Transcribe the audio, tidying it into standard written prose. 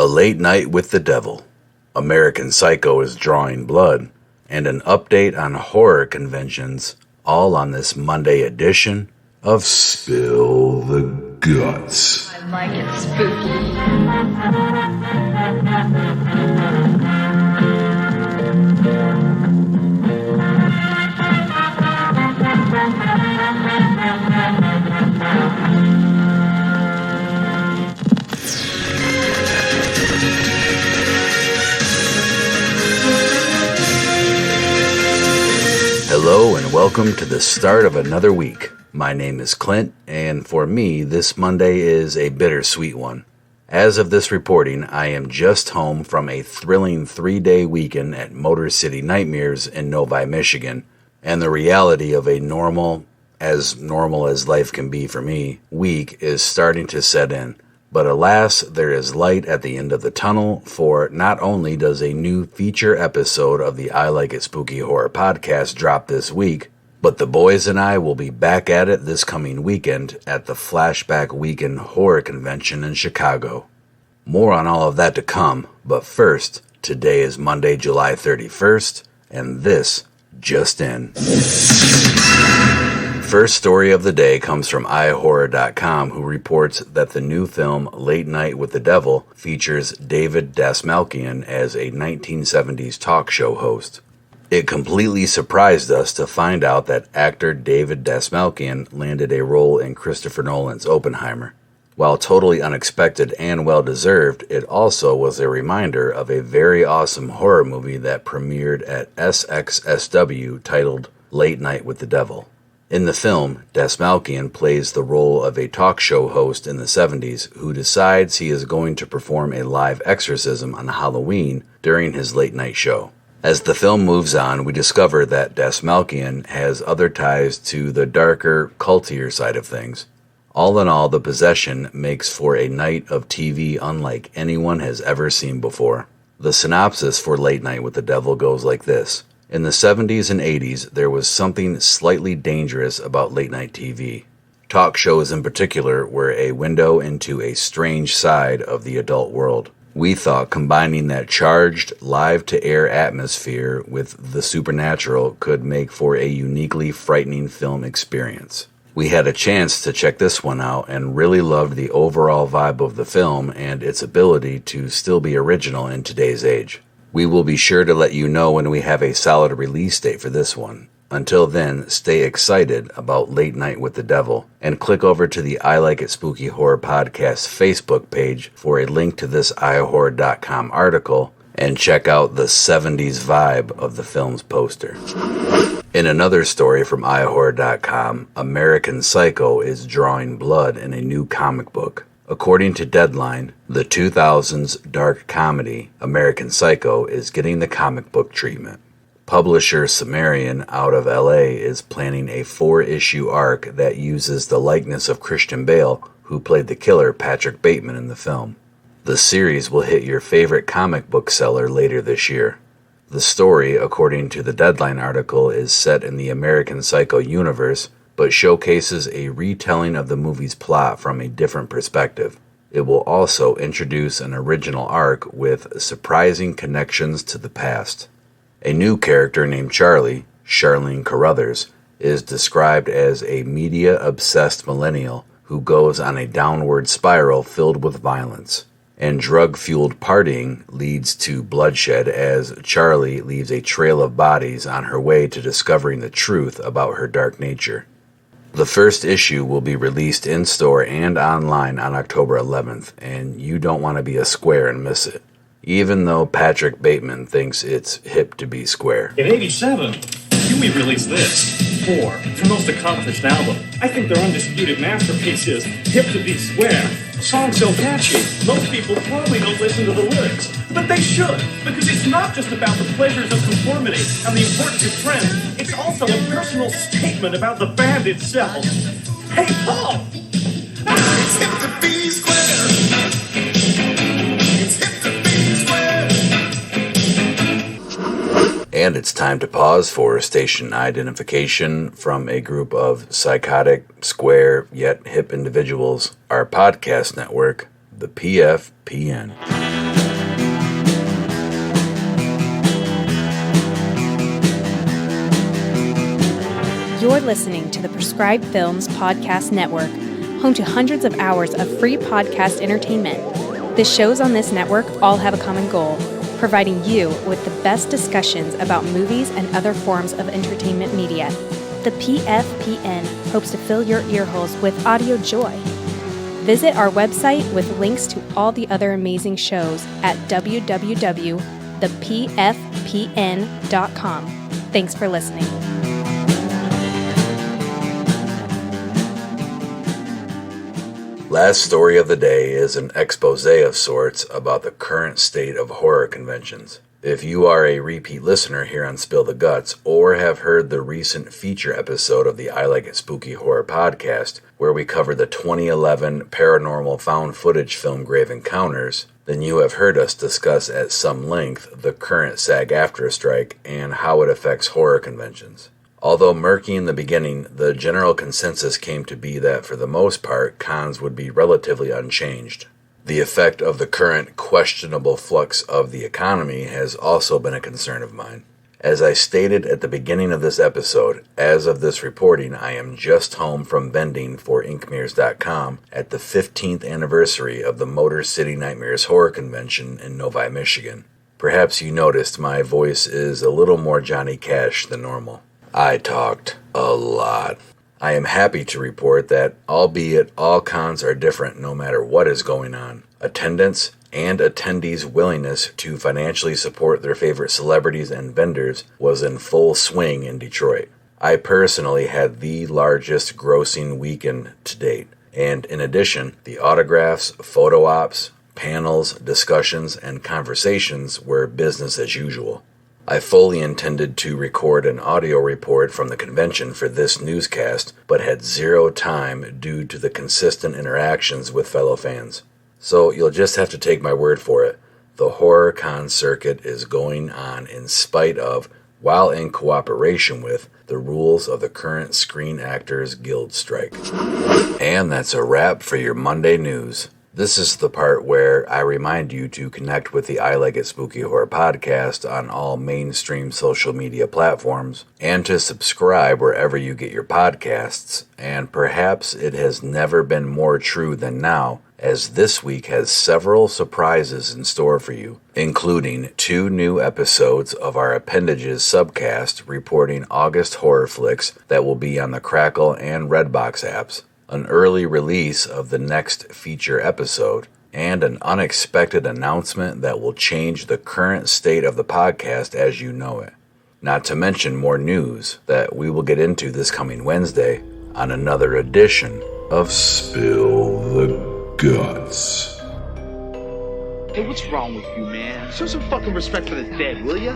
A Late Night with the Devil, American Psycho is Drawing Blood, and an update on horror conventions, all on this Monday edition of Spill the Guts. I like it spooky. Hello and welcome to the start of another week. My name is Clint, and for me, this Monday is a bittersweet one. As of this reporting, I am just home from a thrilling 3-day weekend at Motor City Nightmares in Novi, Michigan, and the reality of a normal as life can be for me, week is starting to set in. But alas, there is light at the end of the tunnel, for not only does a new feature episode of the I Like It Spooky Horror podcast drop this week, but the boys and I will be back at it this coming weekend at the Flashback Weekend Horror Convention in Chicago. More on all of that to come, but first, today is Monday, July 31st, and this just in. First story of the day comes from iHorror.com, who reports that the new film Late Night with the Devil features David Dastmalchian as a 1970s talk show host. It completely surprised us to find out that actor David Dastmalchian landed a role in Christopher Nolan's Oppenheimer. While totally unexpected and well-deserved, it also was a reminder of a very awesome horror movie that premiered at SXSW titled Late Night with the Devil. In the film, Dastmalchian plays the role of a talk show host in the 70s who decides he is going to perform a live exorcism on Halloween during his late-night show. As the film moves on, we discover that Dastmalchian has other ties to the darker, cultier side of things. All in all, the possession makes for a night of TV unlike anyone has ever seen before. The synopsis for Late Night with the Devil goes like this. In the 70s and 80s, there was something slightly dangerous about late-night TV. Talk shows in particular were a window into a strange side of the adult world. We thought combining that charged, live-to-air atmosphere with the supernatural could make for a uniquely frightening film experience. We had a chance to check this one out and really loved the overall vibe of the film and its ability to still be original in today's age. We will be sure to let you know when we have a solid release date for this one. Until then, stay excited about Late Night with the Devil and click over to the I Like It Spooky Horror Podcast Facebook page for a link to this iHorror.com article and check out the 70s vibe of the film's poster. In another story from iHorror.com, American Psycho is drawing blood in a new comic book. According to Deadline, the 2000s dark comedy American Psycho is getting the comic book treatment. Publisher Sumerian out of LA is planning a 4-issue arc that uses the likeness of Christian Bale, who played the killer Patrick Bateman in the film. The series will hit your favorite comic book seller later this year. The story, according to the Deadline article, is set in the American Psycho universe, but showcases a retelling of the movie's plot from a different perspective. It will also introduce an original arc with surprising connections to the past. A new character named Charlie, Charlene Carruthers, is described as a media-obsessed millennial who goes on a downward spiral filled with violence. And drug-fueled partying leads to bloodshed as Charlie leaves a trail of bodies on her way to discovering the truth about her dark nature. The first issue will be released in-store and online on October 11th, and you don't want to be a square and miss it, even though Patrick Bateman thinks it's hip to be square. In '87, Huey released this, 4, their most accomplished album. I think their undisputed masterpiece is Hip to Be Square. A song so catchy, most people probably don't listen to the lyrics, but they should, because it's not just about the pleasures of conformity and the importance of trends, it's also a personal statement about the band itself. Hey, Paul! It's hip to be square. It's hip to be square. And it's time to pause for station identification from a group of psychotic, square, yet hip individuals, our podcast network, the PFPN. You're listening to the Prescribed Films Podcast Network, home to hundreds of hours of free podcast entertainment. The shows on this network all have a common goal, providing you with the best discussions about movies and other forms of entertainment media. The PFPN hopes to fill your earholes with audio joy. Visit our website with links to all the other amazing shows at www.thepfpn.com. Thanks for listening. Last story of the day is an expose of sorts about the current state of horror conventions. If you are a repeat listener here on Spill the Guts, or have heard the recent feature episode of the I Like It Spooky Horror podcast, where we covered the 2011 paranormal found footage film Grave Encounters, then you have heard us discuss at some length the current SAG-AFTRA strike and how it affects horror conventions. Although murky in the beginning, the general consensus came to be that for the most part, cons would be relatively unchanged. The effect of the current questionable flux of the economy has also been a concern of mine. As I stated at the beginning of this episode, as of this reporting, I am just home from vending for InkMirrors.com at the 15th anniversary of the Motor City Nightmares Horror Convention in Novi, Michigan. Perhaps you noticed my voice is a little more Johnny Cash than normal. I talked a lot. I am happy to report that, albeit all cons are different no matter what is going on, attendance and attendees' willingness to financially support their favorite celebrities and vendors was in full swing in Detroit. I personally had the largest grossing weekend to date, and in addition, the autographs, photo ops, panels, discussions, and conversations were business as usual. I fully intended to record an audio report from the convention for this newscast, but had zero time due to the consistent interactions with fellow fans. So you'll just have to take my word for it. The horror con circuit is going on in spite of, while in cooperation with, the rules of the current Screen Actors Guild strike. And that's a wrap for your Monday news. This is the part where I remind you to connect with the I Like It Spooky Horror podcast on all mainstream social media platforms and to subscribe wherever you get your podcasts. And perhaps it has never been more true than now, as this week has several surprises in store for you, including 2 new episodes of our Appendages subcast reporting August horror flicks that will be on the Crackle and Redbox apps, an early release of the next feature episode, and an unexpected announcement that will change the current state of the podcast as you know it. Not to mention more news that we will get into this coming Wednesday on another edition of Spill the Guts. Hey, what's wrong with you, man? Show some fucking respect for the dead, will ya?